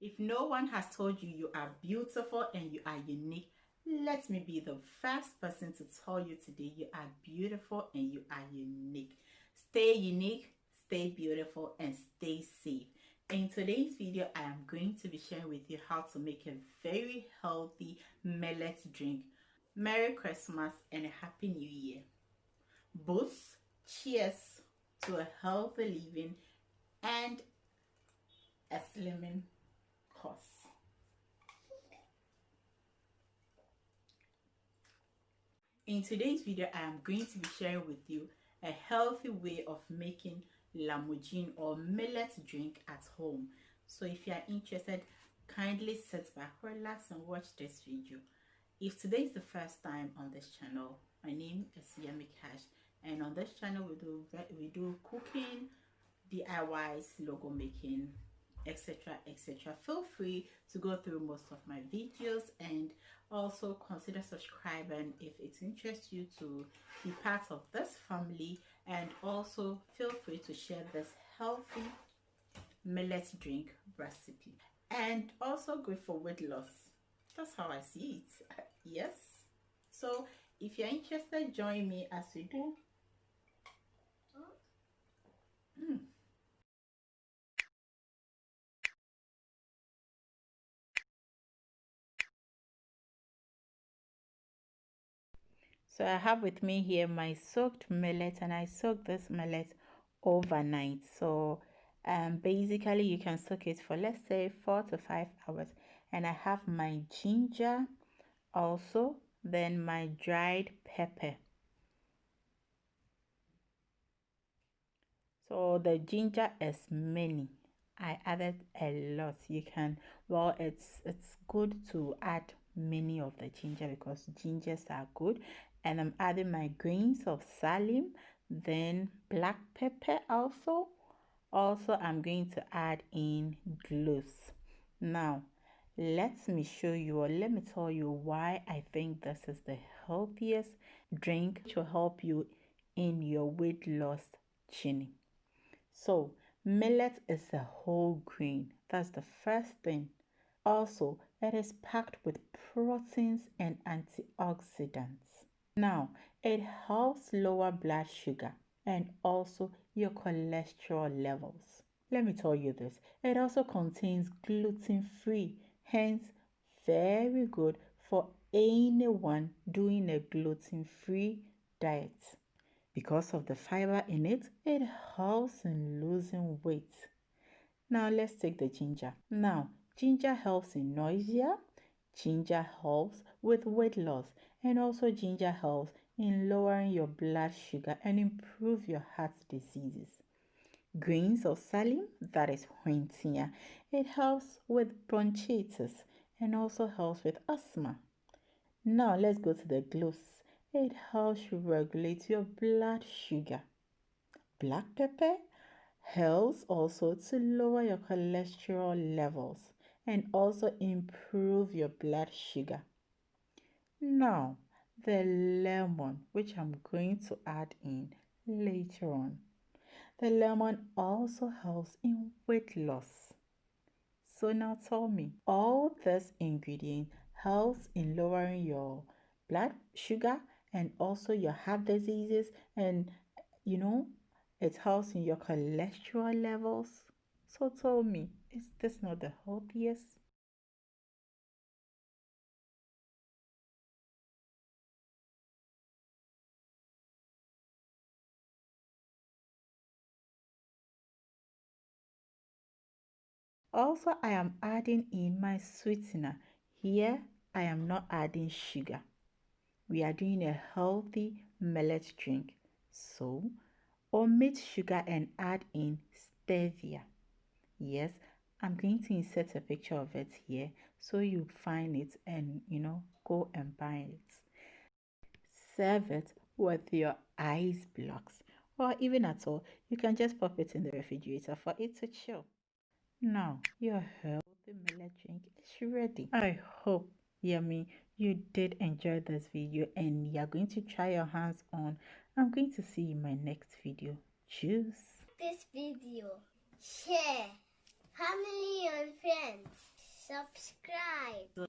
If no one has told you you are beautiful and you are unique, let me be the first person to tell you today you are beautiful and you are unique. Stay unique, stay beautiful, and stay safe. In today's video, I am going to be sharing with you how to make a very healthy millet drink. Merry Christmas and a Happy New Year. Boost, cheers to a healthy living and a slimming cost. In today's video, I am going to be sharing with you a healthy way of making lamujin or millet drink at home. So if you are interested, kindly sit back, relax and watch this video. If today is the first time on this channel, my name is Yami Cash, and on this channel we do cooking, DIYs, logo making, etc, etc. Feel free to go through most of my videos and also consider subscribing if it interests you to be part of this family, and also feel free to share this healthy millet drink recipe, and also good for weight loss. That's how I see it. Yes, so if you're interested, join me as we do. So I have with me here my soaked millet, and I soaked this millet overnight. So basically you can soak it for, let's say, 4 to 5 hours. And I have my ginger also, then my dried pepper. So the ginger is mini. I added a lot. You can, well, it's good to add many of the ginger because gingers are good. And I'm adding my grains of salim, then black pepper also. Also, I'm going to add in cloves. Now, let me show you, or let me tell you why I think this is the healthiest drink to help you in your weight loss journey. So, millet is a whole grain. That's the first thing. Also, it is packed with proteins and antioxidants. Now, it helps lower blood sugar and also your cholesterol levels. Let me tell you this. It also contains gluten-free, hence very good for anyone doing a gluten-free diet. Because of the fiber in it, it helps in losing weight. Now let's take the ginger. Now, ginger helps in nausea, ginger helps with weight loss, and also ginger helps in lowering your blood sugar and improve your heart diseases. Grains of salim, that is huentia, it helps with bronchitis and also helps with asthma. Now let's go to the cloves. It helps you regulate your blood sugar. Black pepper helps also to lower your cholesterol levels and also improve your blood sugar. Now, the lemon, which I'm going to add in later on. The lemon also helps in weight loss. So now tell me, all this ingredient helps in lowering your blood sugar and also your heart diseases, and it helps in your cholesterol levels. So tell me, is this not the healthiest? Also, I am adding in my sweetener. Here, I am not adding sugar. We are doing a healthy millet drink. So, omit sugar and add in stevia. Yes, I'm going to insert a picture of it here so you find it and go and buy it. Serve it with your ice blocks, or even at all, you can just pop it in the refrigerator for it to chill. Now, your healthy millet drink is ready. I hope, Yummy, you did enjoy this video and you're going to try your hands on. I'm going to see you in my next video. Choose this video, share, family and friends. subscribe.